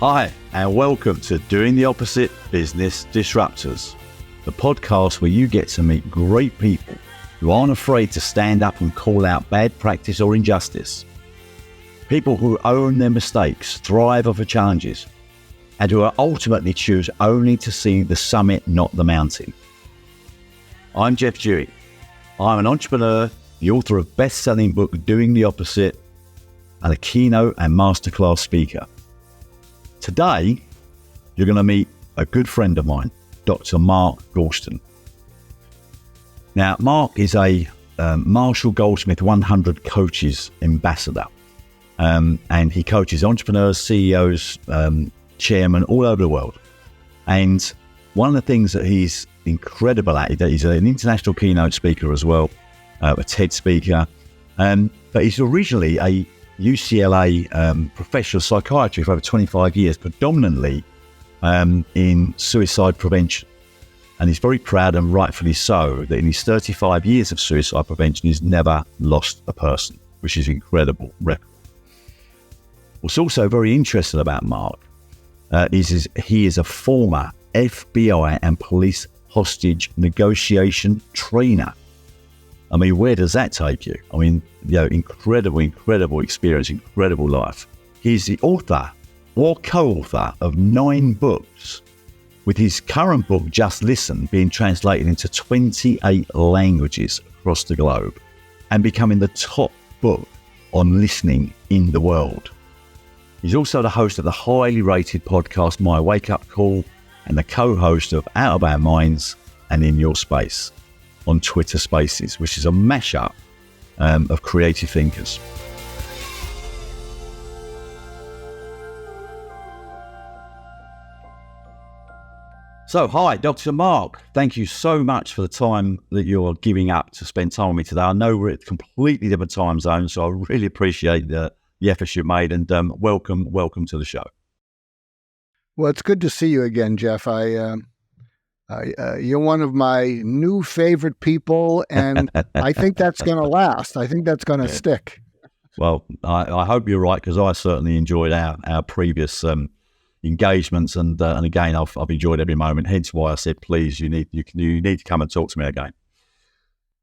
Hi, and welcome to Doing the Opposite Business Disruptors, the podcast where you get to meet great people who aren't afraid to stand up and call out bad practice or injustice. People who own their mistakes, thrive over challenges, and who ultimately choose only to see the summit, not the mountain. I'm Jeff Dewey. I'm an entrepreneur, the author of best-selling book Doing the Opposite, and a keynote and masterclass speaker. Today, you're going to meet a good friend of mine, Dr. Mark Goulston. Now, Mark is a Marshall Goldsmith 100 Coaches Ambassador, and he coaches entrepreneurs, CEOs, chairmen all over the world. And one of the things that he's incredible at is that he's an international keynote speaker as well, a TED speaker, but he's originally a UCLA professional psychiatry for over 25 years, predominantly in suicide prevention. And he's very proud, and rightfully so, that in his 35 years of suicide prevention, he's never lost a person, which is an incredible record. What's also very interesting about Mark is he is a former FBI and police hostage negotiation trainer. I mean, where does that take you? I mean, incredible experience, incredible life. He's the author or co-author of 9 books, with his current book, Just Listen, being translated into 28 languages across the globe and becoming the top book on listening in the world. He's also the host of the highly rated podcast, My Wake Up Call, and the co-host of Out of Our Minds and In Your Space on Twitter Spaces, which is a mashup of creative thinkers. So, hi, Dr. Mark. Thank you so much for the time that you're giving up to spend time with me today. I know we're at completely different time zones, so I really appreciate the efforts you've made, and welcome to the show. Well, it's good to see you again, Jeff. You're one of my new favorite people, and I think that's going to last. I think that's going to stick. Well, I hope you're right, because I certainly enjoyed our previous engagements, and again, I've enjoyed every moment. Hence why I said, please, you need to come and talk to me again.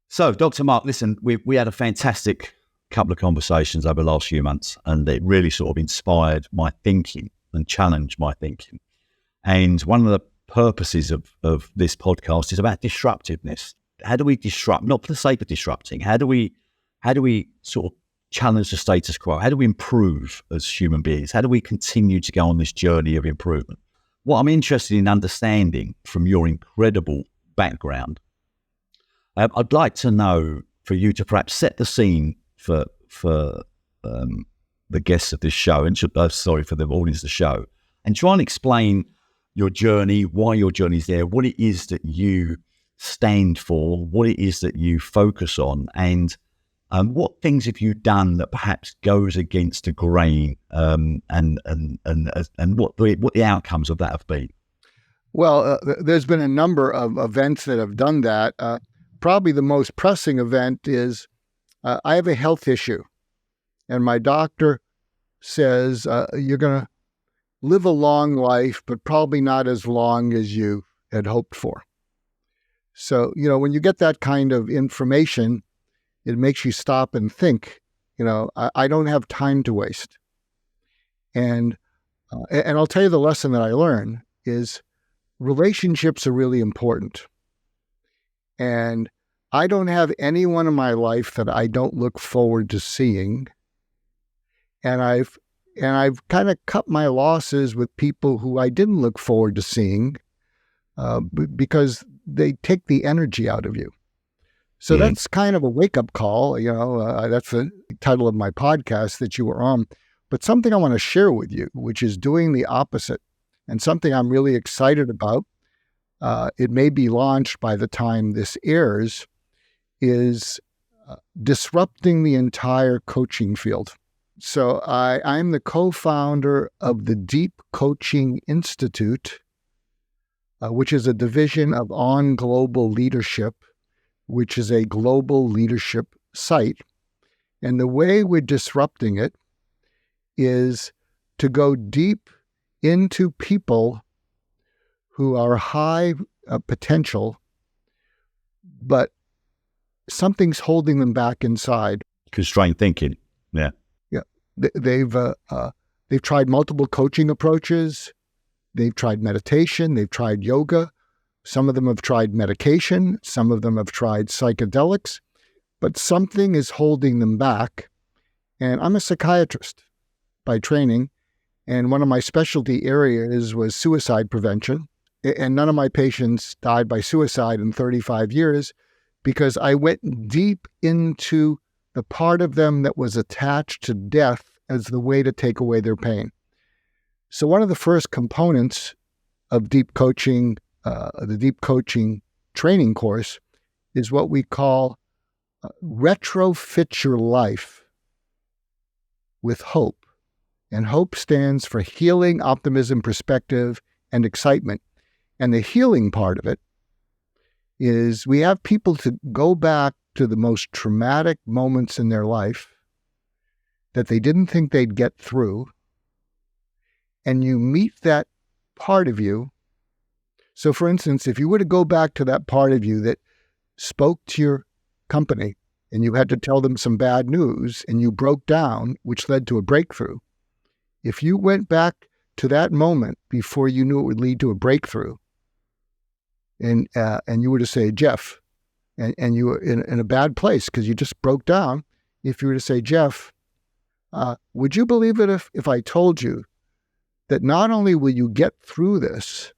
So, Dr. Mark, listen, we had a fantastic couple of conversations over the last few months, and it really sort of inspired my thinking and challenged my thinking. And one of the purposes of this podcast is about disruptiveness. How do we disrupt, not for the sake of disrupting? How do we sort of challenge the status quo? How do we improve as human beings? How do we continue to go on this journey of improvement? What I'm interested in understanding from your incredible background, I'd like to know, for you to perhaps set the scene for the guests of this show, and for the audience of the show, and try and explain your journey, why your journey is there, what it is that you stand for, what it is that you focus on, and what things have you done that perhaps goes against the grain, and what the outcomes of that have been. Well, there's been a number of events that have done that. Probably the most pressing event is I have a health issue, and my doctor says you're going to live a long life, but probably not as long as you had hoped for. So, when you get that kind of information, it makes you stop and think, I don't have time to waste. And I'll tell you, the lesson that I learned is relationships are really important. And I don't have anyone in my life that I don't look forward to seeing. And I've kind of cut my losses with people who I didn't look forward to seeing because they take the energy out of you. So that's kind of a wake-up call. That's the title of my podcast that you were on. But something I want to share with you, which is doing the opposite, and something I'm really excited about, it may be launched by the time this airs, is disrupting the entire coaching field. So I'm the co-founder of the Deep Coaching Institute, which is a division of On Global Leadership, which is a global leadership site. And the way we're disrupting it is to go deep into people who are high potential, but something's holding them back inside. Constrained thinking. Yeah. Yeah. They've tried multiple coaching approaches. They've tried meditation. They've tried yoga. Some of them have tried medication. Some of them have tried psychedelics, but something is holding them back. And I'm a psychiatrist by training, and one of my specialty areas was suicide prevention. And none of my patients died by suicide in 35 years because I went deep into the part of them that was attached to death as the way to take away their pain. So one of the first components of deep coaching, the deep coaching training course, is what we call retrofit your life with hope. And hope stands for healing, optimism, perspective, and excitement. And the healing part of it is we have people to go back to the most traumatic moments in their life that they didn't think they'd get through. And you meet that part of you. So for instance, if you were to go back to that part of you that spoke to your company and you had to tell them some bad news and you broke down, which led to a breakthrough. If you went back to that moment before you knew it would lead to a breakthrough, and you were to say, Jeff, and you were in a bad place because you just broke down, if you were to say, Jeff, would you believe it if I told you that not only will you get through this,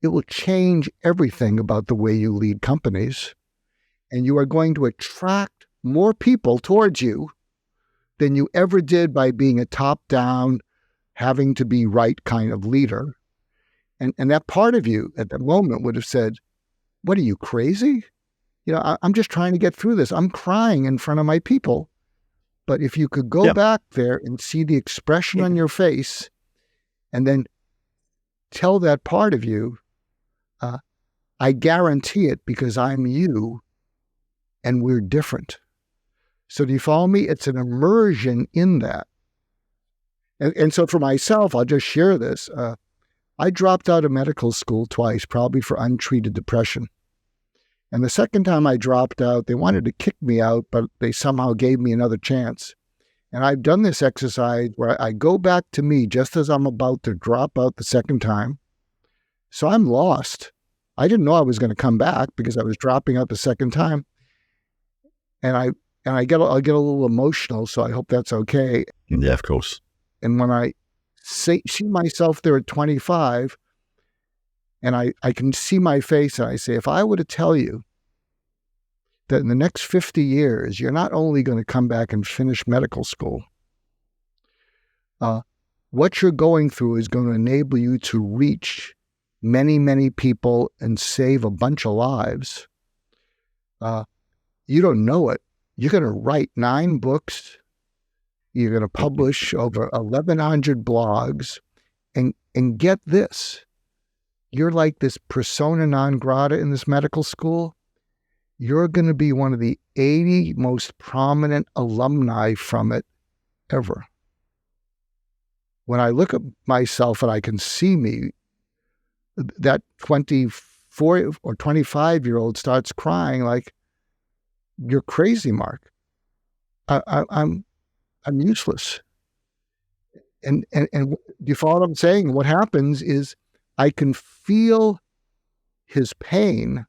it will change everything about the way you lead companies, and you are going to attract more people towards you than you ever did by being a top-down, having to be right kind of leader. And that part of you at that moment would have said, what are you, crazy? You know, I'm just trying to get through this. I'm crying in front of my people. But if you could go back there and see the expression on your face and then tell that part of you, I guarantee it because I'm you and we're different. So do you follow me? It's an immersion in that. And so for myself, I'll just share this. I dropped out of medical school twice, probably for untreated depression. And the second time I dropped out, they wanted to kick me out, but they somehow gave me another chance. And I've done this exercise where I go back to me just as I'm about to drop out the second time. So I'm lost. I didn't know I was going to come back because I was dropping out the second time. And I'll get a little emotional, so I hope that's okay. Yeah, of course. And when I see myself there at 25, and I can see my face, and I say, if I were to tell you that in the next 50 years, you're not only going to come back and finish medical school, what you're going through is going to enable you to reach many, many people and save a bunch of lives. You don't know it. You're going to write 9 books. You're going to publish over 1,100 blogs. And get this, you're like this persona non grata in this medical school. You're going to be one of the 80 most prominent alumni from it ever. When I look at myself and I can see me, that 24 or 25-year-old starts crying like, you're crazy, Mark. I'm useless. And do you follow what I'm saying? What happens is I can feel his pain,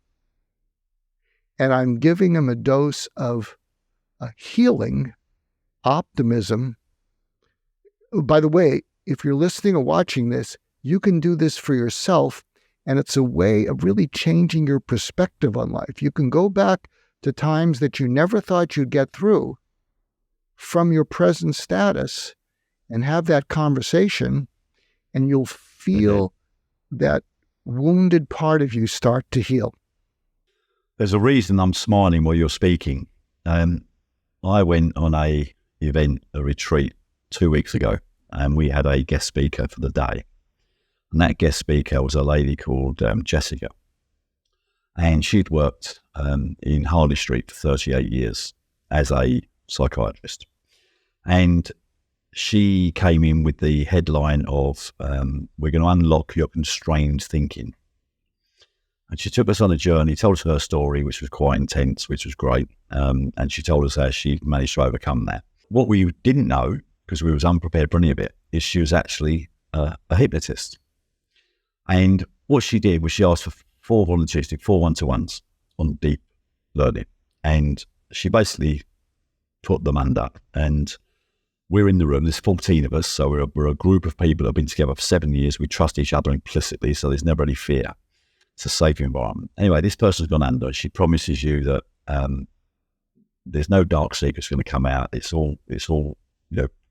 and I'm giving him a dose of healing, optimism. By the way, if you're listening or watching this, you can do this for yourself, and it's a way of really changing your perspective on life. You can go back to times that you never thought you'd get through from your present status and have that conversation, and you'll feel that wounded part of you start to heal. There's a reason I'm smiling while you're speaking. I went on a retreat 2 weeks ago, and we had a guest speaker for the day. And that guest speaker was a lady called Jessica. And she'd worked in Harley Street for 38 years as a psychiatrist. And she came in with the headline of, we're going to unlock your constrained thinking. And she took us on a journey, told us her story, which was quite intense, which was great. And she told us how she managed to overcome that. What we didn't know, because we was unprepared for any of it, is she was actually a hypnotist. And what she did was she asked for 4 volunteers, did 4 one-to-ones on deep learning. And she basically put them under. And we're in the room, there's 14 of us, so we're a group of people that have been together for 7 years. We trust each other implicitly, so there's never any fear. It's a safe environment. Anyway, this person's gone under. She promises you that there's no dark secrets going to come out. It's all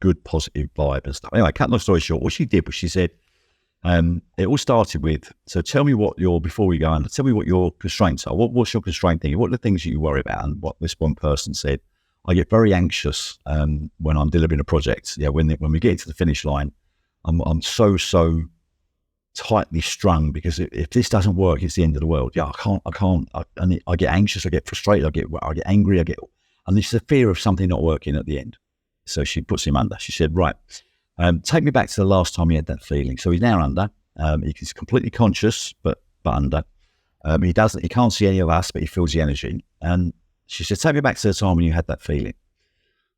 good, positive vibe and stuff. Anyway, cut long story short, what she did was she said, it all started with, so tell me before we go under, tell me what your constraints are. What's your constraint thing? What are the things that you worry about? And what this one person said, I get very anxious when I'm delivering a project. Yeah, when we get to the finish line, I'm so tightly strung because if this doesn't work, it's the end of the world. Yeah, I can't. I get anxious. I get frustrated. I get angry. And it's the fear of something not working at the end. So she puts him under. She said, right, take me back to the last time he had that feeling. So he's now under. He's completely conscious, but under. He can't see any of us, but he feels the energy. And she said, take me back to the time when you had that feeling.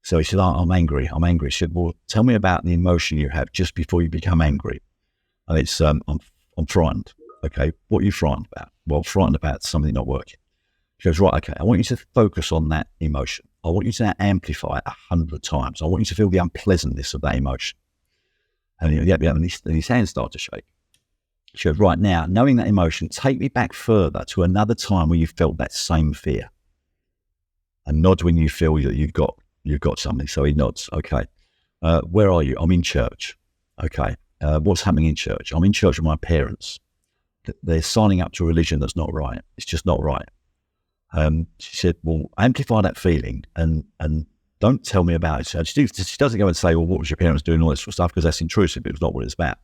So he said, I'm angry. She said, well, tell me about the emotion you have just before you become angry. And it's, I'm frightened. Okay, what are you frightened about? Well, frightened about something not working. She goes, right, okay, I want you to focus on that emotion. I want you to now amplify it 100 times. I want you to feel the unpleasantness of that emotion. And his hands start to shake. She goes, right now, knowing that emotion, take me back further to another time where you felt that same fear. And nod when you feel that you've got something. So he nods. Okay. Where are you? I'm in church. Okay. What's happening in church? I'm in church with my parents. They're signing up to a religion that's not right. It's just not right. She said, well, amplify that feeling and don't tell me about it. So she doesn't go and say, well, what was your parents doing, all this sort of stuff, because that's intrusive. It's not what it's about.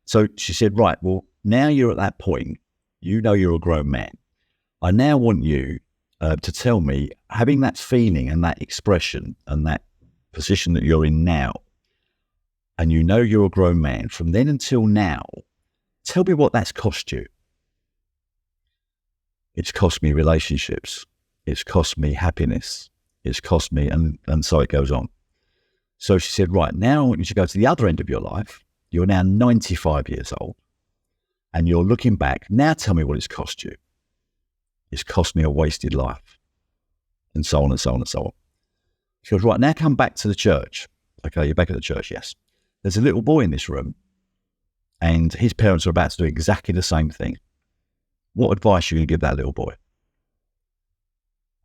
So she said, right, well, now you're at that point. You know you're a grown man. I now want you to tell me, having that feeling and that expression and that position that you're in now, and you know you're a grown man, from then until now, tell me what that's cost you. It's cost me relationships. It's cost me happiness. It's cost me, and so it goes on. So she said, right, now I want you to go to the other end of your life. You're now 95 years old, and you're looking back. Now tell me what it's cost you. It's cost me a wasted life, and so on and so on and so on. She goes, right, now come back to the church. Okay, you're back at the church, yes. There's a little boy in this room, and his parents are about to do exactly the same thing. What advice are you going to give that little boy?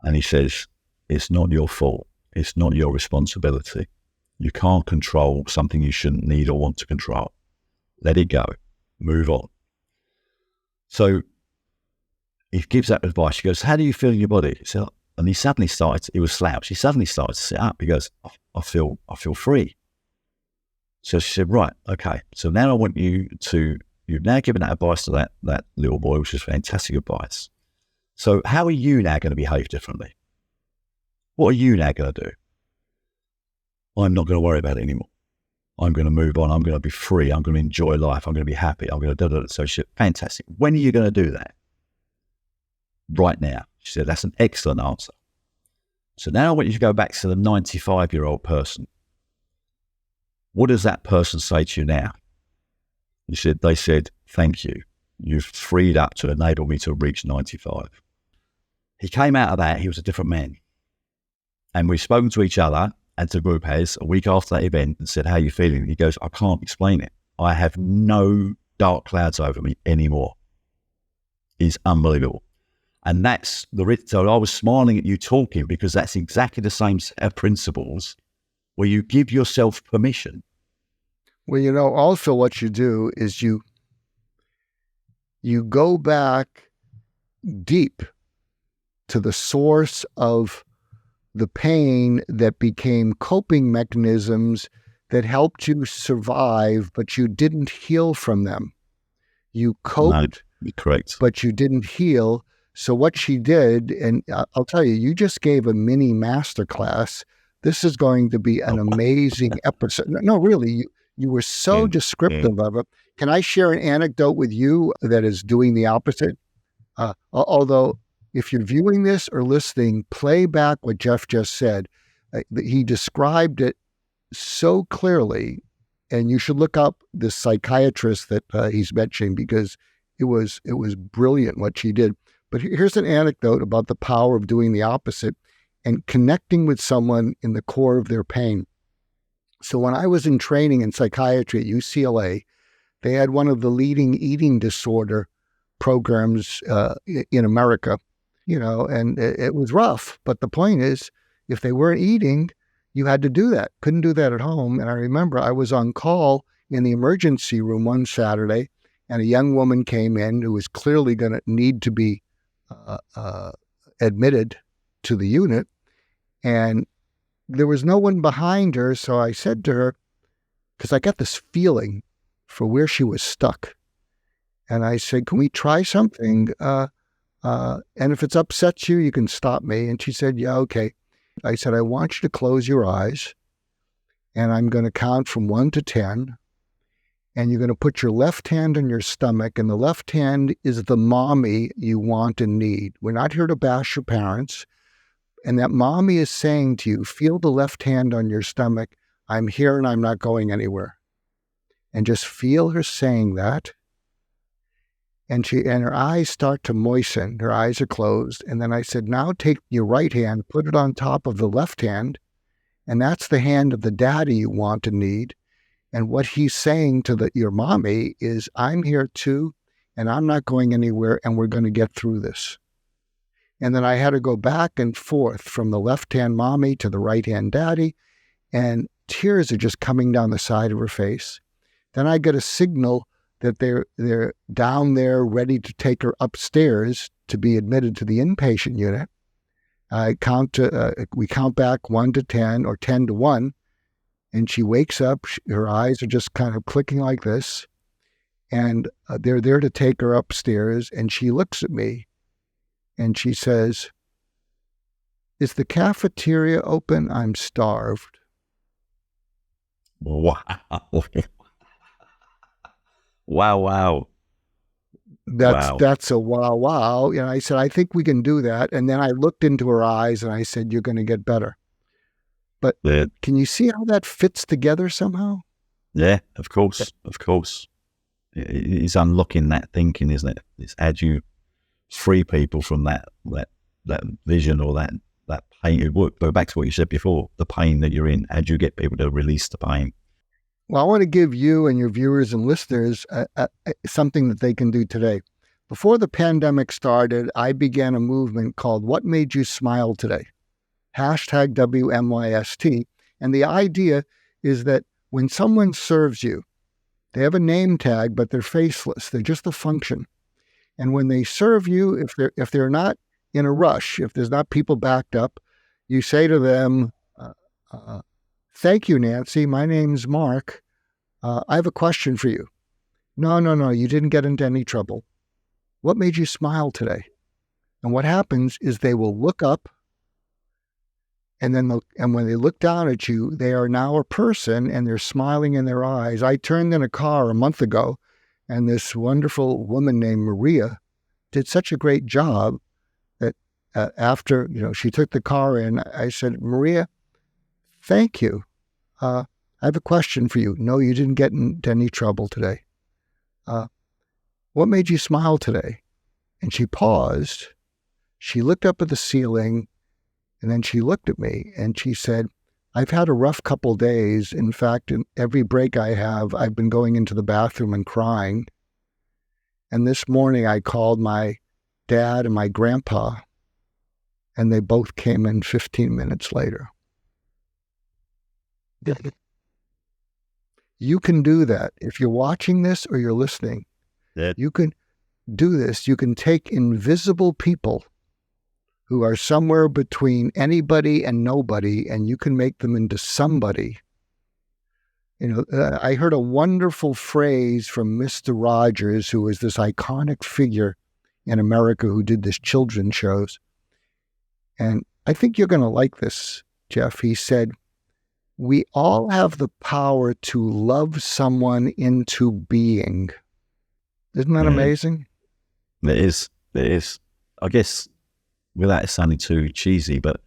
And he says, it's not your fault. It's not your responsibility. You can't control something you shouldn't need or want to control. Let it go. Move on. So he gives that advice. She goes, how do you feel in your body? So, and he was slouched. He suddenly started to sit up. He goes, I feel free. So she said, right, okay. So now I want you've now given that advice to that little boy, which is fantastic advice. So how are you now going to behave differently? What are you now going to do? I'm not going to worry about it anymore. I'm going to move on. I'm going to be free. I'm going to enjoy life. I'm going to be happy. I'm going to do it. So she said, fantastic. When are you going to do that? Right now. She said, that's an excellent answer. So now I want you to go back to the 95-year-old person. What does that person say to you now? They said, thank you. You've freed up to enable me to reach 95. He came out of that. He was a different man. And we've spoken to each other and to group heads a week after that event and said, how are you feeling? He goes, I can't explain it. I have no dark clouds over me anymore. It's unbelievable. And that's so I was smiling at you talking because that's exactly the same set of principles where you give yourself permission. Well, also what you do is you go back deep to the source of the pain that became coping mechanisms that helped you survive, but you didn't heal from them. You coped, no, correct, but you didn't heal. So what she did, and I'll tell you, you just gave a mini masterclass this is going to be an amazing episode. No, really, you were so descriptive of it. Can I share an anecdote with you that is doing the opposite? Although, if you're viewing this or listening, play back what Jeff just said. He described it so clearly, and you should look up this psychiatrist that he's mentioning, because it was brilliant what she did. But here's an anecdote about the power of doing the opposite and connecting with someone in the core of their pain. So when I was in training in psychiatry at UCLA, they had one of the leading eating disorder programs in America, and it was rough. But the point is, if they weren't eating, you had to do that. Couldn't do that at home. And I remember I was on call in the emergency room one Saturday, and a young woman came in who was clearly going to need to be admitted to the unit. And there was no one behind her. So I said to her, because I got this feeling for where she was stuck. And I said, can we try something? And if it upsets you, you can stop me. And she said, yeah, okay. I said, I want you to close your eyes, and I'm going to count from 1 to 10. And you're going to put your left hand on your stomach, and the left hand is the mommy you want and need. We're not here to bash your parents. And that mommy is saying to you, feel the left hand on your stomach. I'm here and I'm not going anywhere. And just feel her saying that. And her eyes start to moisten. Her eyes are closed. And then I said, now take your right hand, put it on top of the left hand. And that's the hand of the daddy you want and need. And what he's saying to your mommy is, I'm here too, and I'm not going anywhere, and we're going to get through this. And then I had to go back and forth from the left-hand mommy to the right-hand daddy, and tears are just coming down the side of her face. Then I get a signal that they're down there ready to take her upstairs to be admitted to the inpatient unit. We count back 1 to 10 or 10 to 1, and she wakes up. Her eyes are just kind of clicking like this, and they're there to take her upstairs, and she looks at me, and she says, is the cafeteria open? I'm starved. Wow. Wow. That's a wow. And I said, I think we can do that. And then I looked into her eyes and I said, you're going to get better. But can you see how that fits together somehow? Yeah, of course. It's unlocking that thinking, isn't it? It's how do you free people from that vision or that pain. Go back to what you said before, the pain that you're in. How do you get people to release the pain? Well, I want to give you and your viewers and listeners something that they can do today. Before the pandemic started, I began a movement called What Made You Smile Today? #WMYST. And the idea is that when someone serves you, they have a name tag, but they're faceless. They're just a function. And when they serve you, if they're not in a rush, if there's not people backed up, you say to them, thank you, Nancy. My name's Mark. I have a question for you. No, you didn't get into any trouble. What made you smile today? And what happens is they will look up, and when they look down at you, they are now a person, and they're smiling in their eyes. I turned in a car a month ago, and this wonderful woman named Maria did such a great job that after she took the car in, I said, Maria, thank you. I have a question for you. No, you didn't get into any trouble today. What made you smile today? And she paused. She looked up at the ceiling, and then she looked at me, and she said, I've had a rough couple days. In fact, in every break I have, I've been going into the bathroom and crying. And this morning I called my dad and my grandpa, and they both came in 15 minutes later. You can do that. If you're watching this or you're listening, you can do this. You can take invisible people who are somewhere between anybody and nobody, and you can make them into somebody. I heard a wonderful phrase from Mr. Rogers, who was this iconic figure in America who did this children's shows. And I think you're going to like this. Jeff. He said, we all have the power to love someone into being. Isn't that amazing? It is. It is. I guess, without it sounding too cheesy, but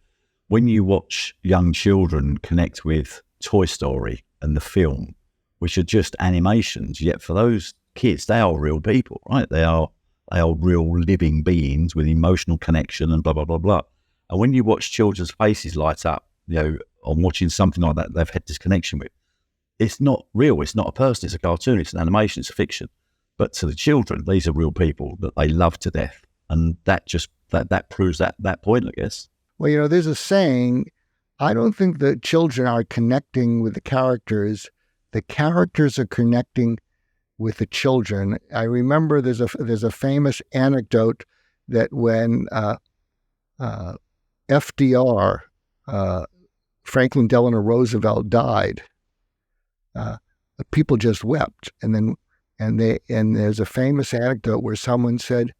when you watch young children connect with Toy Story and the film, which are just animations, yet for those kids, they are real people, right? They are real living beings with emotional connection and blah, blah, blah, blah. And when you watch children's faces light up, on watching something like that they've had this connection with, it's not real. It's not a person. It's a cartoon. It's an animation. It's a fiction. But to the children, these are real people that they love to death. And that proves that point, I guess. Well, there's a saying, I don't think the children are connecting with the characters. The characters are connecting with the children. I remember there's a famous anecdote that when FDR, Franklin Delano Roosevelt, died, people just wept. And there's a famous anecdote where someone said,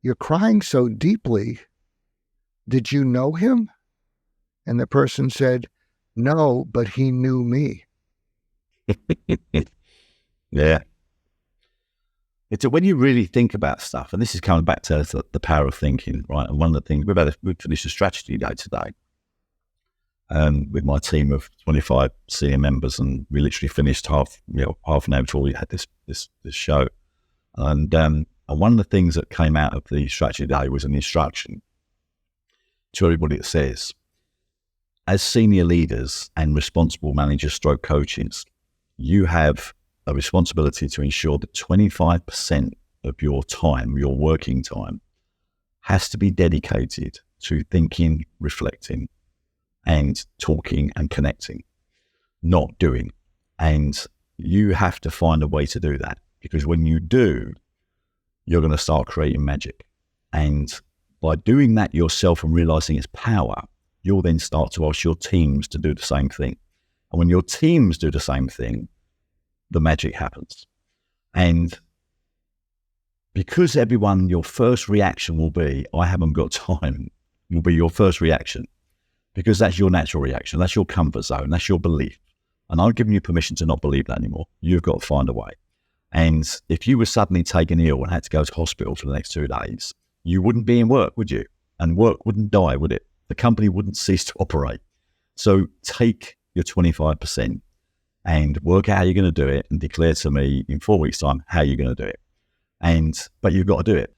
"You're crying so deeply. Did you know him?" And the person said, "No, but he knew me." Yeah. It's when you really think about stuff, and this is coming back to the power of thinking, right? And one of the things, we've finished a strategy day today with my team of 25 senior members, and we literally finished half an hour before we had this show. And one of the things that came out of the strategy day was an instruction to everybody that says, as senior leaders and responsible managers stroke coaches, you have a responsibility to ensure that 25% of your time, your working time, has to be dedicated to thinking, reflecting, and talking and connecting, not doing. And you have to find a way to do that, because when you do, you're going to start creating magic. And by doing that yourself and realizing its power, you'll then start to ask your teams to do the same thing. And when your teams do the same thing, the magic happens. And because everyone, your first reaction will be, I haven't got time, will be your first reaction, because that's your natural reaction. That's your comfort zone. That's your belief. And I'm giving you permission to not believe that anymore. You've got to find a way. And if you were suddenly taken ill and had to go to hospital for the next 2 days, you wouldn't be in work, would you? And work wouldn't die, would it? The company wouldn't cease to operate. So take your 25% and work out how you're going to do it, and declare to me in 4 weeks' time how you're going to do it. But you've got to do it.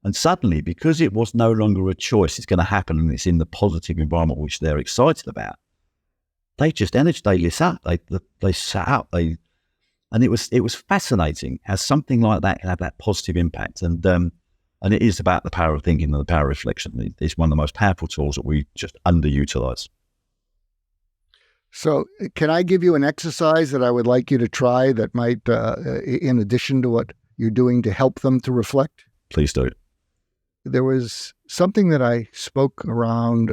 And suddenly, because it was no longer a choice, it's going to happen, and it's in the positive environment which they're excited about, they just lit up. They sat up. And it was fascinating how something like that can have that positive impact. And it is about the power of thinking and the power of reflection. It's one of the most powerful tools that we just underutilize. So can I give you an exercise that I would like you to try that might, in addition to what you're doing, to help them to reflect? Please do. There was something that I spoke around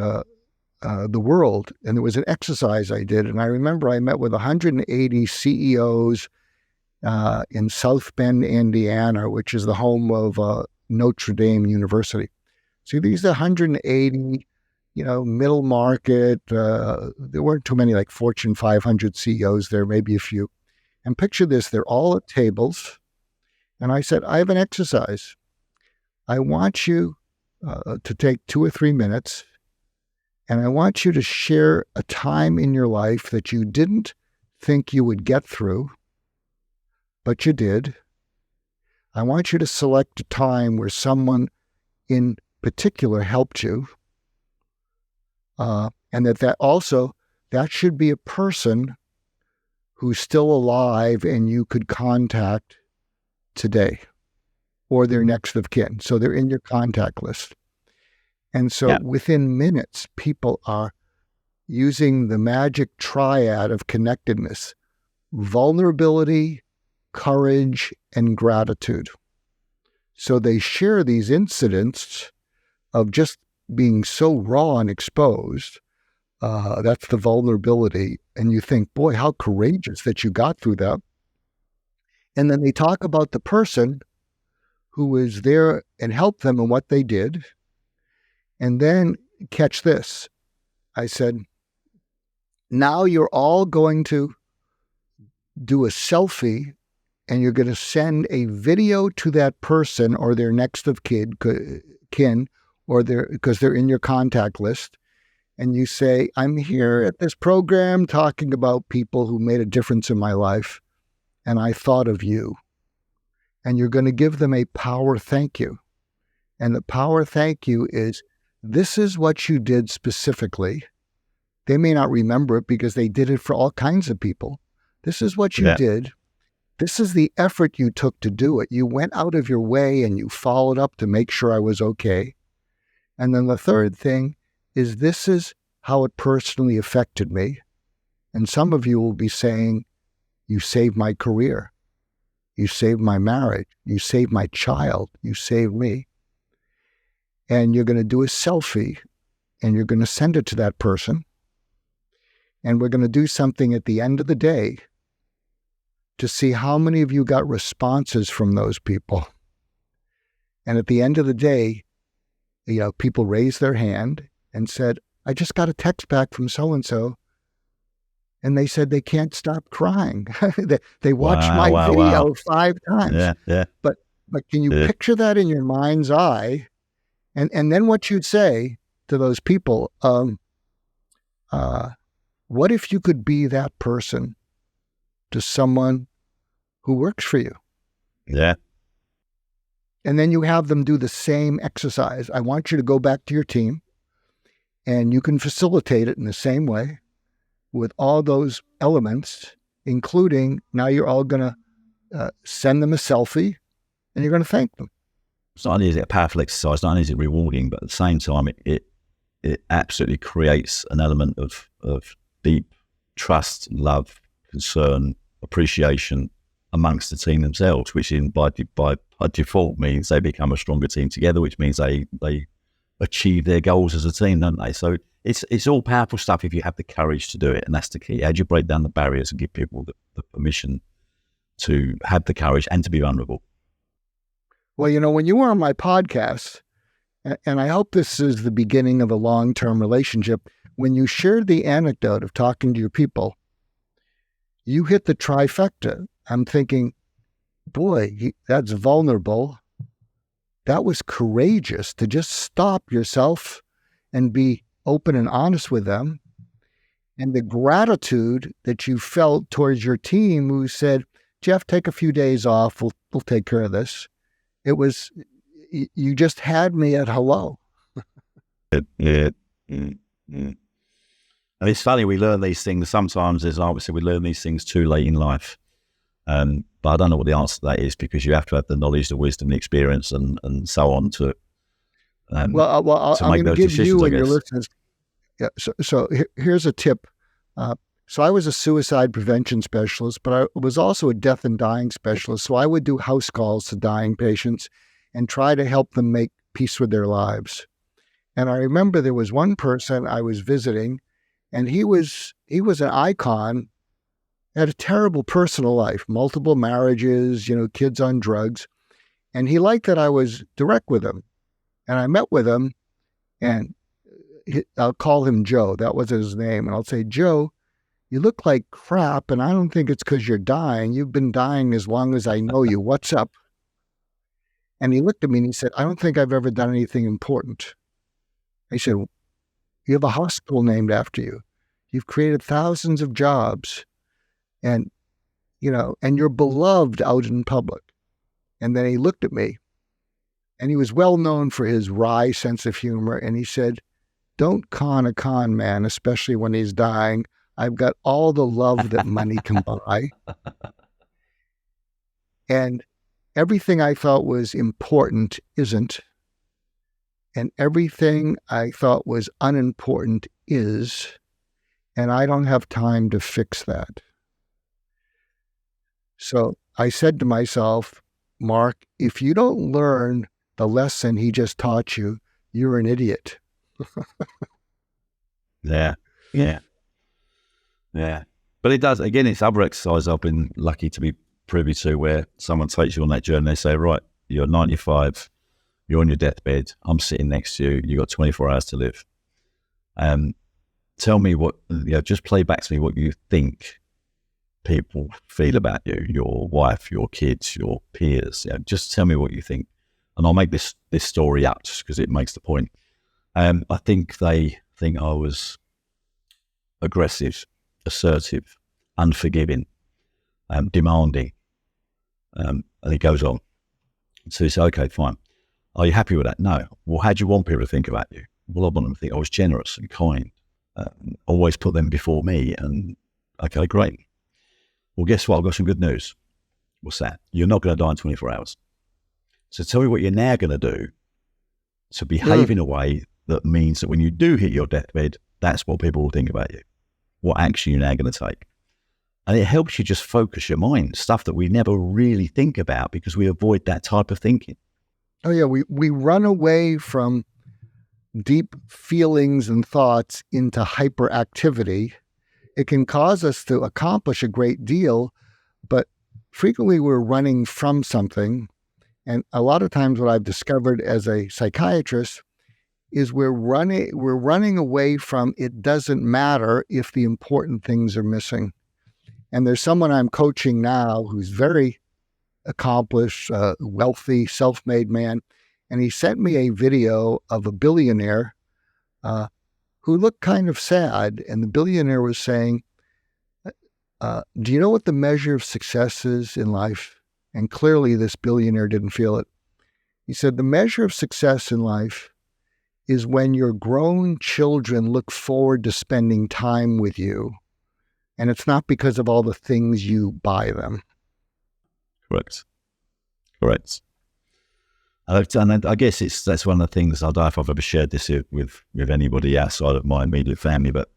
the world, and there was an exercise I did. And I remember I met with 180 CEOs in South Bend, Indiana, which is the home of Notre Dame University. So these are 180, middle market. There weren't too many like Fortune 500 CEOs there, maybe a few. And picture this, they're all at tables. And I said, I have an exercise. I want you to take 2 or 3 minutes, and I want you to share a time in your life that you didn't think you would get through, but you did. I want you to select a time where someone in particular helped you, and that should be a person who's still alive and you could contact today, or their next of kin. So they're in your contact list. And so within minutes, people are using the magic triad of connectedness: vulnerability, courage, and gratitude. So they share these incidents of just being so raw and exposed. That's the vulnerability. And you think, boy, how courageous that you got through that. And then they talk about the person who was there and helped them and what they did. And then catch this. I said, now you're all going to do a selfie, and you're going to send a video to that person or their next of kin, or because they're in your contact list. And you say, I'm here at this program talking about people who made a difference in my life, and I thought of you. And you're going to give them a power thank you. And the power thank you is, this is what you did specifically. They may not remember it because they did it for all kinds of people. This is what you did. This is the effort you took to do it. You went out of your way and you followed up to make sure I was okay. And then the third thing is, this is how it personally affected me. And some of you will be saying, you saved my career. You saved my marriage. You saved my child. You saved me. And you're going to do a selfie, and you're going to send it to that person. And we're going to do something at the end of the day to see how many of you got responses from those people. And at the end of the day, people raised their hand and said, I just got a text back from so-and-so, and they said they can't stop crying. They watched my video 5 times. Yeah. But can you picture that in your mind's eye? And then what you'd say to those people, what if you could be that person to someone who works for you? Yeah. And then you have them do the same exercise. I want you to go back to your team, and you can facilitate it in the same way with all those elements, including now you're all going to send them a selfie, and you're going to thank them. It's not only is it a powerful exercise, not only is it rewarding, but at the same time, it absolutely creates an element of deep trust, love, concern, appreciation amongst the team themselves, which by default means they become a stronger team together, which means they achieve their goals as a team, don't they? So it's all powerful stuff if you have the courage to do it, and that's the key. How do you break down the barriers and give people the permission to have the courage and to be vulnerable? Well, when you were on my podcast, and I hope this is the beginning of a long-term relationship, when you shared the anecdote of talking to your people, you hit the trifecta. I'm thinking, boy, that's vulnerable. That was courageous to just stop yourself and be open and honest with them. And the gratitude that you felt towards your team who said, Jeff, take a few days off. We'll take care of this. It was, you just had me at hello. Yeah. And it's funny, we learn these things. Sometimes, as obviously, we learn these things too late in life. But I don't know what the answer to that is, because you have to have the knowledge, the wisdom, the experience, and so on to I'm going to give you and your listeners. Yeah, so here's a tip. So I was a suicide prevention specialist, but I was also a death and dying specialist. So I would do house calls to dying patients and try to help them make peace with their lives. And I remember there was one person I was visiting, and he was an icon, had a terrible personal life, multiple marriages, kids on drugs. And he liked that I was direct with him. And I met with him, and I'll call him Joe. That was his name. And I'll say, Joe, you look like crap, and I don't think it's because you're dying. You've been dying as long as I know you. What's up? And he looked at me and he said, I don't think I've ever done anything important. I said, you have a hospital named after you. You've created thousands of jobs, and you're beloved out in public. And then he looked at me, and he was well known for his wry sense of humor. And he said, don't con a con man, especially when he's dying. I've got all the love that money can buy. And everything I thought was important isn't. And everything I thought was unimportant is. And I don't have time to fix that. So I said to myself, Mark, if you don't learn the lesson he just taught you, you're an idiot. Yeah. But it does, again, it's other exercise I've been lucky to be privy to, where someone takes you on that journey. They say, right, you're 95, you're on your deathbed, I'm sitting next to you, you've got 24 hours to live. tell me what, just play back to me what you think people feel about you, your wife, your kids, your peers. Just tell me what you think. And I'll make this story up just because it makes the point. I think they think I was aggressive, assertive, unforgiving, demanding. And he goes on. So he said, okay, fine. Are you happy with that? No. Well, how do you want people to think about you? Well, I want them to think I was generous and kind. Always put them before me. And okay, great. Well, guess what? I've got some good news. What's that? You're not going to die in 24 hours. So tell me what you're now going to do to behave in a way that means that when you do hit your deathbed, that's what people will think about you. What action you're now going to take. And it helps you just focus your mind, stuff that we never really think about because we avoid that type of thinking. Oh, yeah. We run away from deep feelings and thoughts into hyperactivity. It can cause us to accomplish a great deal, but frequently we're running from something. And a lot of times what I've discovered as a psychiatrist is we're running away from it doesn't matter if the important things are missing. And there's someone I'm coaching now who's very accomplished, wealthy, self-made man. And he sent me a video of a billionaire who looked kind of sad. And the billionaire was saying, do you know what the measure of success is in life? And clearly this billionaire didn't feel it. He said, the measure of success in life is when your grown children look forward to spending time with you. And it's not because of all the things you buy them. Correct. And I guess that's one of the things, I don't know if I've ever shared this with anybody outside of my immediate family, but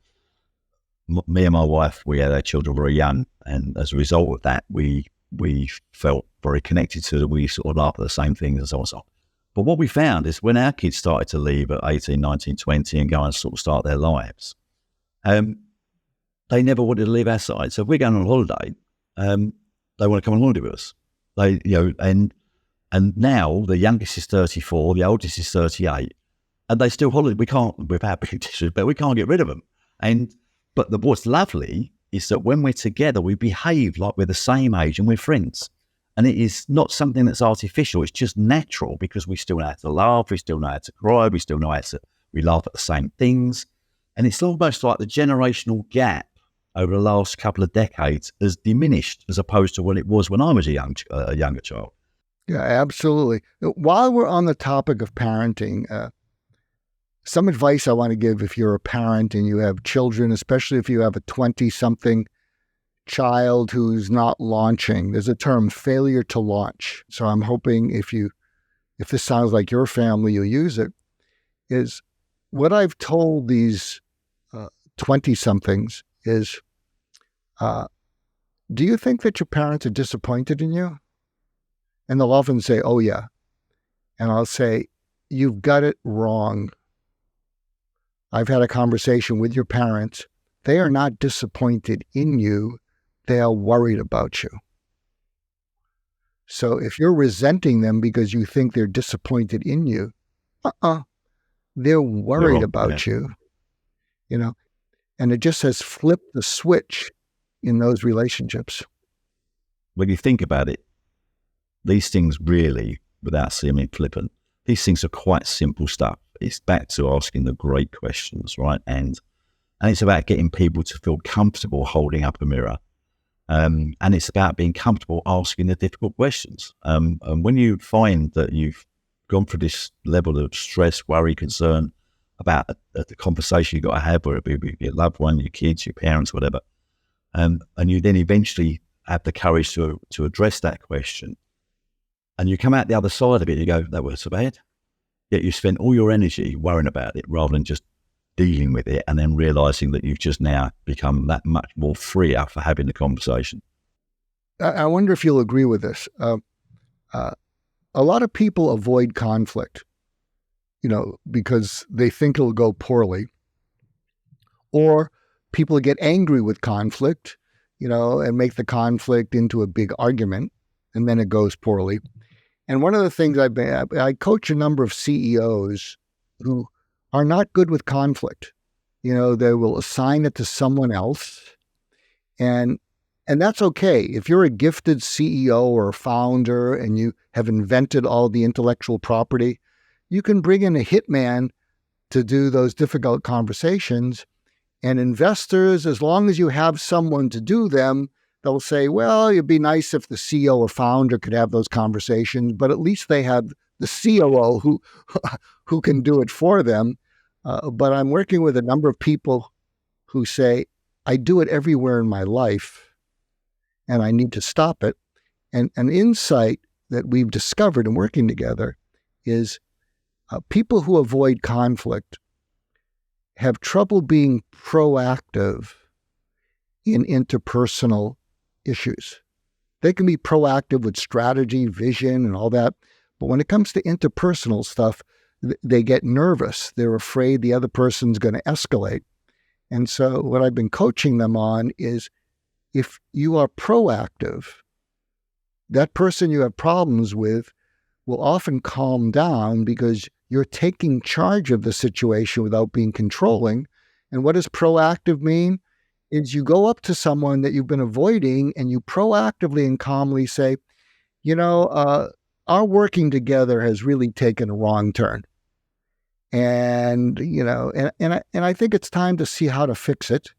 me and my wife, we had our children very young. And as a result of that, we felt very connected to them. We sort of laughed at the same things and so on and so on. But what we found is when our kids started to leave at 18, 19, 20 and go and sort of start their lives, they never wanted to leave our side. So if we're going on holiday, they want to come on holiday with us. And now the youngest is 34, the oldest is 38, and they still holiday. We can't, without being disrespectful, we can't get rid of them. But what's lovely is that when we're together, we behave like we're the same age and we're friends. And it is not something that's artificial. It's just natural because we still know how to laugh, we still know how to cry, we laugh at the same things. And it's almost like the generational gap over the last couple of decades has diminished as opposed to what it was when I was a younger child. Yeah, absolutely. While we're on the topic of parenting, some advice I want to give if you're a parent and you have children, especially if you have a 20-something child who's not launching. There's a term, failure to launch. So I'm hoping if this sounds like your family, you'll use it, is what I've told these 20-somethings is, do you think that your parents are disappointed in you? And they'll often say, oh, yeah. And I'll say, you've got it wrong. I've had a conversation with your parents. They are not disappointed in you. They are worried about you. So if you're resenting them because you think they're disappointed in you, they're worried about you, and it just has flipped the switch in those relationships. When you think about it, these things really, without seeming flippant, these things are quite simple stuff. It's back to asking the great questions, right? And it's about getting people to feel comfortable holding up a mirror. And it's about being comfortable asking the difficult questions. And when you find that you've gone through this level of stress, worry, concern about the conversation you've got to have, whether it be with your loved one, your kids, your parents, whatever, and you then eventually have the courage to address that question, and you come out the other side of it, you go, that was so bad. Yet you spent all your energy worrying about it rather than just dealing with it and then realizing that you've just now become that much more freer for having the conversation. I wonder if you'll agree with this. A lot of people avoid conflict, because they think it'll go poorly. Or people get angry with conflict, and make the conflict into a big argument, and then it goes poorly. And one of the things I coach a number of CEOs who are not good with conflict. They will assign it to someone else. And that's okay. If you're a gifted CEO or a founder and you have invented all the intellectual property, you can bring in a hitman to do those difficult conversations. And investors, as long as you have someone to do them, they'll say, well, it'd be nice if the CEO or founder could have those conversations, but at least they have the COO who can do it for them. But I'm working with a number of people who say, I do it everywhere in my life, and I need to stop it. And an insight that we've discovered in working together is people who avoid conflict have trouble being proactive in interpersonal issues. They can be proactive with strategy, vision, and all that. But when it comes to interpersonal stuff, they get nervous. They're afraid the other person's going to escalate. And so what I've been coaching them on is, if you are proactive, that person you have problems with will often calm down because you're taking charge of the situation without being controlling. And what does proactive mean? Is you go up to someone that you've been avoiding and you proactively and calmly say, our working together has really taken a wrong turn. And, and I think it's time to see how to fix it.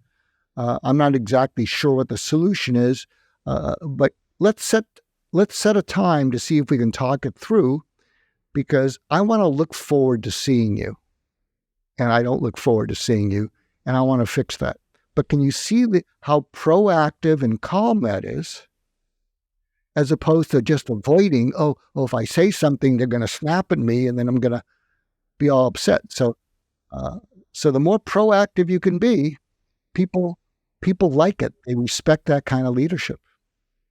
I'm not exactly sure what the solution is, but let's set a time to see if we can talk it through, because I want to look forward to seeing you. And I don't look forward to seeing you, and I want to fix that. But can you see how proactive and calm that is, as opposed to just avoiding, if I say something, they're going to snap at me, and then I'm going to be all upset. So the more proactive you can be, people like it. They respect that kind of leadership.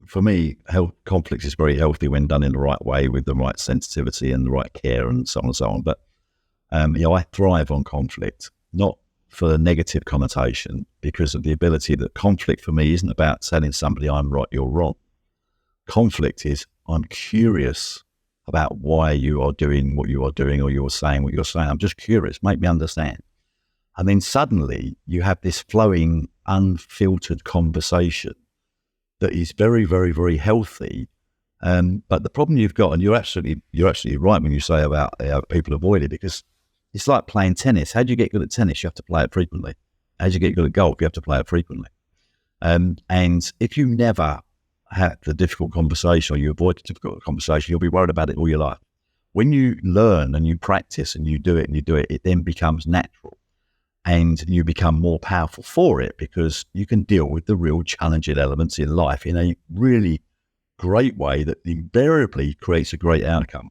For me, conflict is very healthy when done in the right way, with the right sensitivity and the right care, and so on and so on. But I thrive on conflict, not for the negative connotation, because of the ability that conflict for me isn't about telling somebody I'm right, you're wrong. Conflict is, I'm curious about why you are doing what you are doing, or you're saying what you're saying. I'm just curious, make me understand. And then suddenly you have this flowing, unfiltered conversation that is very, very, very healthy. But the problem you've got, and you're absolutely right when you say about people avoid it, because it's like playing tennis. How do you get good at tennis? You have to play it frequently. How do you get good at golf? You have to play it frequently. And if you never have the difficult conversation, or you avoid the difficult conversation, you'll be worried about it all your life. When you learn and you practice and you do it, it then becomes natural. And you become more powerful for it, because you can deal with the real challenging elements in life in a really great way that invariably creates a great outcome.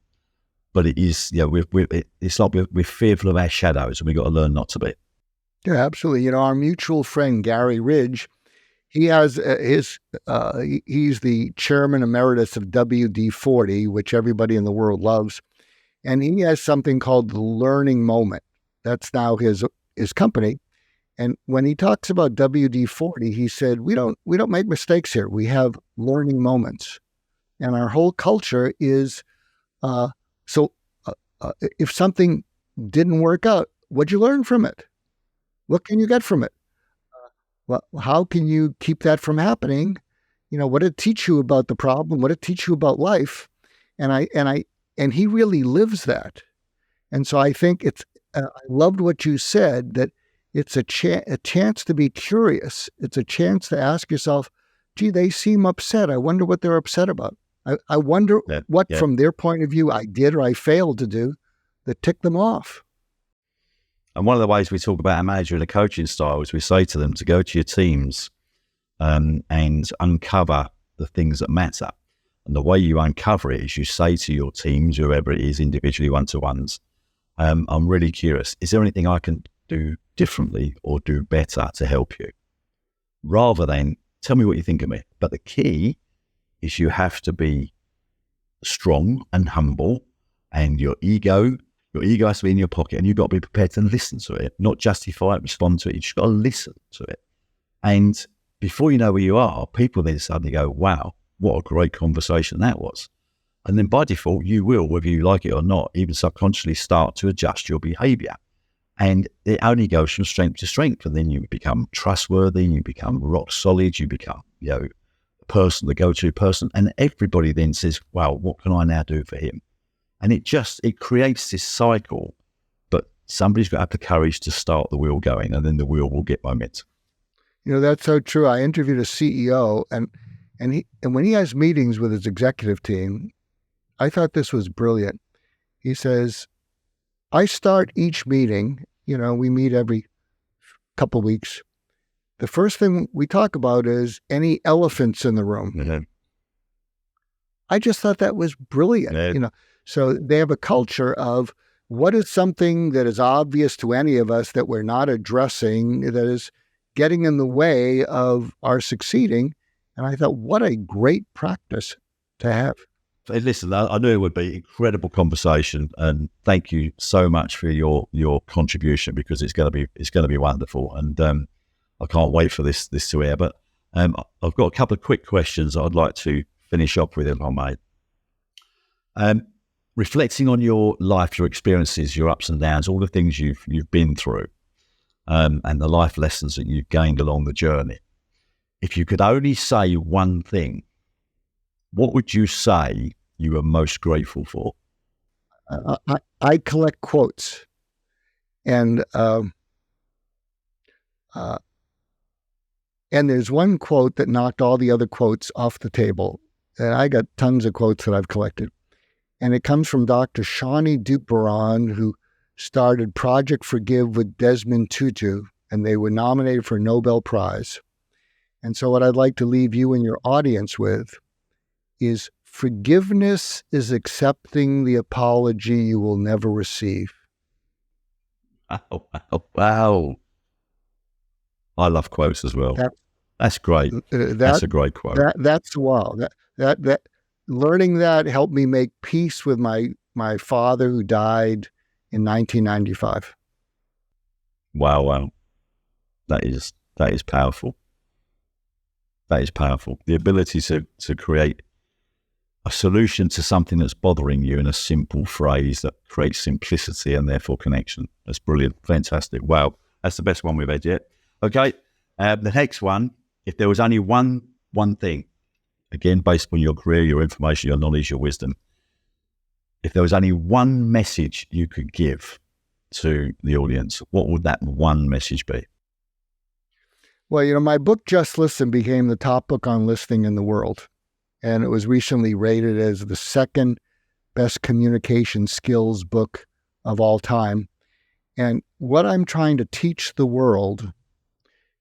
But it is, it's like we're fearful of our shadows, and we've got to learn not to be. Yeah, absolutely. Our mutual friend, Gary Ridge, he has he's the chairman emeritus of WD-40, which everybody in the world loves. And he has something called the Learning Moment. That's now his company. And when he talks about WD-40, he said, we don't make mistakes here. We have learning moments. And our whole culture is, if something didn't work out, what'd you learn from it? What can you get from it? Well, how can you keep that from happening? What did it teach you about the problem? What did it teach you about life? And he really lives that. And so I think I loved what you said, that it's a chance to be curious. It's a chance to ask yourself, gee, they seem upset. I wonder what they're upset about. I wonder what, from their point of view, I did or I failed to do that ticked them off. And one of the ways we talk about our manager and a coaching style is we say to them to go to your teams and uncover the things that matter. And the way you uncover it is you say to your teams, whoever it is, individually, one-to-ones, I'm really curious, is there anything I can do differently or do better to help you? Rather than, tell me what you think of me. But the key is you have to be strong and humble, and your ego has to be in your pocket, and you've got to be prepared to listen to it, not justify it, respond to it. You've just got to listen to it. And before you know where you are, people then suddenly go, wow, what a great conversation that was. And then by default, you will, whether you like it or not, even subconsciously start to adjust your behavior. And it only goes from strength to strength. And then you become trustworthy, you become rock solid, you become, the person, the go-to person. And everybody then says, wow, what can I now do for him? And it creates this cycle, but somebody's got to have the courage to start the wheel going, and then the wheel will get momentum. That's so true. I interviewed a CEO, and when he has meetings with his executive team, I thought this was brilliant. He says, I start each meeting, we meet every couple weeks. The first thing we talk about is any elephants in the room. Mm-hmm. I just thought that was brilliant. Yeah. So they have a culture of what is something that is obvious to any of us that we're not addressing, that is getting in the way of our succeeding. And I thought, what a great practice to have. Listen, I knew it would be incredible conversation, and thank you so much for your contribution, because it's going to be wonderful, and I can't wait for this to air. But I've got a couple of quick questions I'd like to finish up with, if I may. Reflecting on your life, your experiences, your ups and downs, all the things you've been through, and the life lessons that you've gained along the journey. If you could only say one thing, what would you say you are most grateful for? I collect quotes, and there's one quote that knocked all the other quotes off the table. And I got tons of quotes that I've collected. And it comes from Dr. Shani Duperon, who started Project Forgive with Desmond Tutu, and they were nominated for a Nobel Prize. And so what I'd like to leave you and your audience with is forgiveness is accepting the apology you will never receive. Wow. I love quotes as well. That's great. That's a great quote. That's wow. That learning that helped me make peace with my father, who died in 1995. Wow. That is powerful. That is powerful. The ability to create a solution to something that's bothering you in a simple phrase that creates simplicity and therefore connection. That's brilliant. Fantastic. Wow. That's the best one we've had yet. Okay. The next one, if there was only one thing, again, based on your career, your information, your knowledge, your wisdom, if there was only one message you could give to the audience, what would that one message be? Well, my book, Just Listen, became the top book on listening in the world. And it was recently rated as the second best communication skills book of all time. And what I'm trying to teach the world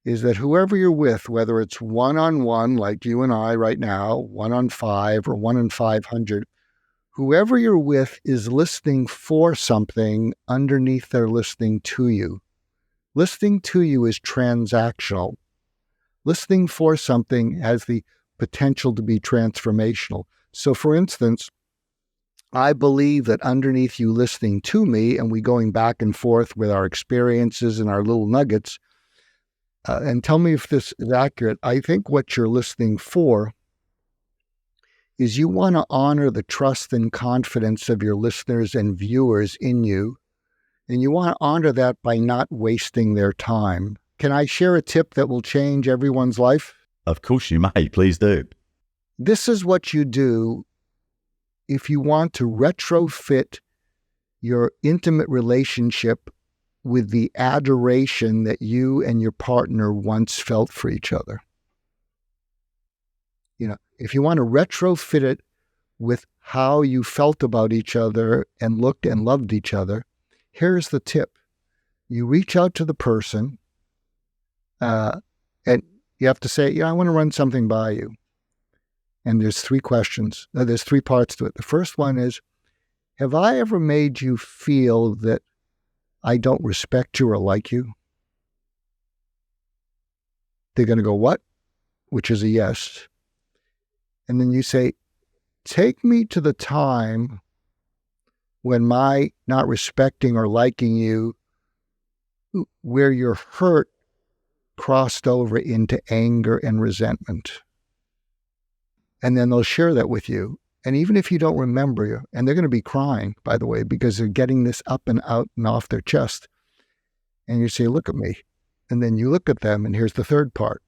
is that whoever you're with, whether it's one-on-one like you and I right now, 1-on-5 or 1-in-500, whoever you're with is listening for something underneath their listening to you. Listening to you is transactional. Listening for something has the potential to be transformational. So for instance, I believe that underneath you listening to me and we going back and forth with our experiences and our little nuggets, and tell me if this is accurate, I think what you're listening for is you want to honor the trust and confidence of your listeners and viewers in you, and you want to honor that by not wasting their time. Can I share a tip that will change everyone's life? Of course you may. Please do. This is what you do if you want to retrofit your intimate relationship with the adoration that you and your partner once felt for each other. If you want to retrofit it with how you felt about each other and looked and loved each other, here's the tip. You reach out to the person, and you have to say, I want to run something by you. And there's three questions. There's three parts to it. The first one is, have I ever made you feel that I don't respect you or like you? They're going to go, what? Which is a yes. And then you say, take me to the time when my not respecting or liking you, where your hurt crossed over into anger and resentment. And then they'll share that with you. And even if you don't remember, and they're going to be crying, by the way, because they're getting this up and out and off their chest, And you say, look at me. And then you look at them, and here's the third part.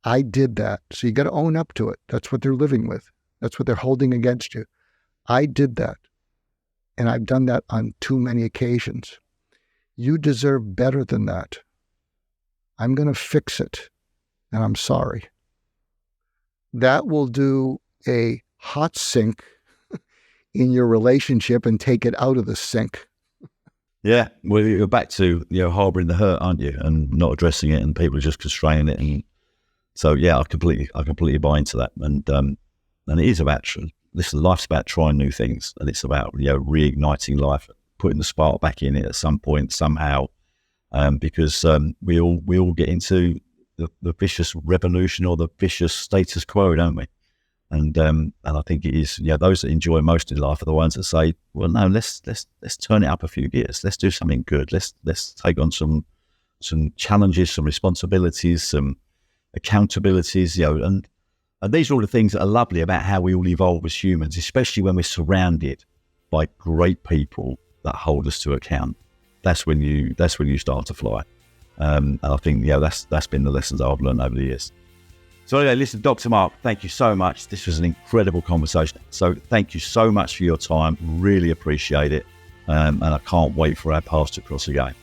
I did that. So you got to own up to it. That's what they're living with. That's what they're holding against you. I did that. And I've done that on too many occasions. You deserve better than that. I'm going to fix it. And I'm sorry. That will do a hot sink in your relationship and take it out of the sink. Yeah, well, you're back to harboring the hurt, aren't you, and not addressing it, and people are just constraining it. And so, yeah, I completely buy into that. And it is about life's about trying new things, and it's about reigniting life, putting the spark back in it at some point somehow, because we all get into the vicious revolution or the vicious status quo, don't we? And I think it is, those that enjoy most in life are the ones that say, well, no, let's turn it up a few gears. Let's do something good. Let's take on some challenges, some responsibilities, some accountabilities, and these are all the things that are lovely about how we all evolve as humans, especially when we're surrounded by great people that hold us to account. That's when you start to fly. And I think, that's been the lessons I've learned over the years. So anyway, listen, Dr. Mark, thank you so much. This was an incredible conversation. So thank you so much for your time. Really appreciate it. And I can't wait for our paths to cross again.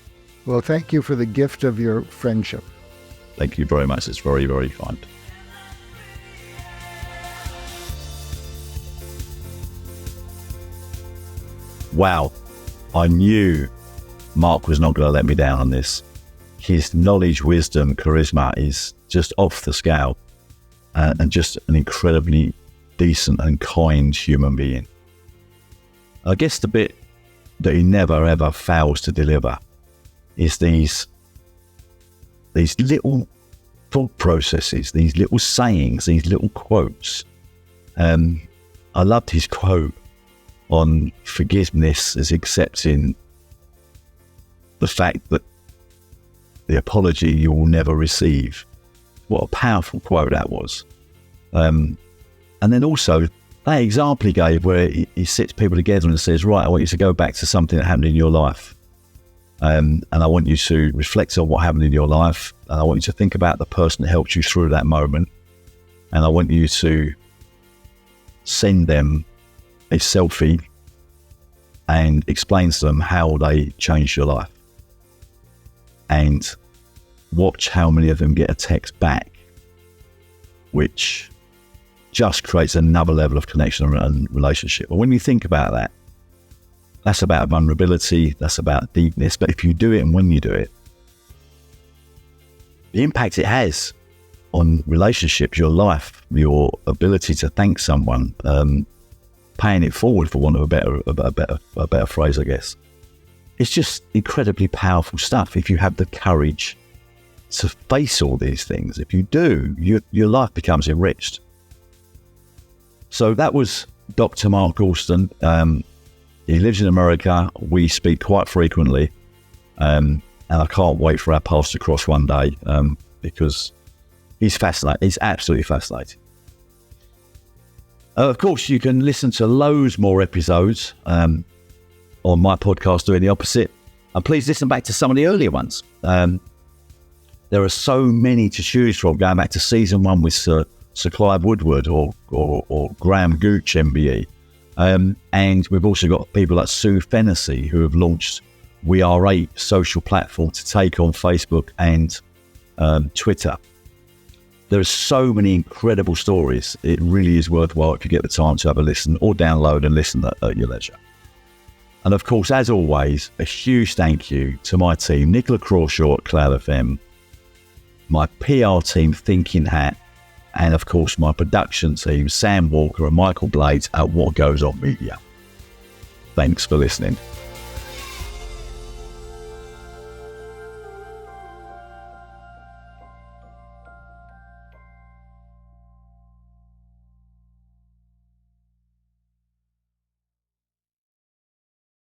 Well, thank you for the gift of your friendship. Thank you very much. It's very, very kind. Wow. I knew Mark was not going to let me down on this. His knowledge, wisdom, charisma is just off the scale. And just an incredibly decent and kind human being. I guess the bit that he never ever fails to deliver is these little thought processes, these little sayings, these little quotes. I loved his quote on forgiveness as accepting the fact that the apology you will never receive. What a powerful quote that was. And then also that example he gave where he sits people together and says, right, I want you to go back to something that happened in your life. And I want you to reflect on what happened in your life. And I want you to think about the person that helped you through that moment. And I want you to send them a selfie and explain to them how they changed your life. And watch how many of them get a text back, which just creates another level of connection and relationship. But when you think about that, that's about vulnerability, that's about deepness. But if you do it and when you do it, the impact it has on relationships, your life, your ability to thank someone, paying it forward, for want of a better phrase, I guess. It's just incredibly powerful stuff if you have the courage to face all these things. If you do, your life becomes enriched. So that was Dr. Mark Goulston. He lives in America. We speak quite frequently. And I can't wait for our paths to cross one day, because he's fascinating. He's absolutely fascinating. Of course, you can listen to loads more episodes on my podcast, Doing the Opposite. And please listen back to some of the earlier ones. There are so many to choose from, going back to season 1 with Sir Clive Woodward or Graham Gooch, MBE. And we've also got people like Sue Fennessy, who have launched We Are 8 social platform to take on Facebook and Twitter. There are so many incredible stories. It really is worthwhile if you get the time to have a listen or download and listen at your leisure. And of course, as always, a huge thank you to my team, Nicola Crawshaw at Cloud FM, my PR team, Thinking Hat, and of course my production team, Sam Walker and Michael Blades at What Goes On Media. Thanks for listening.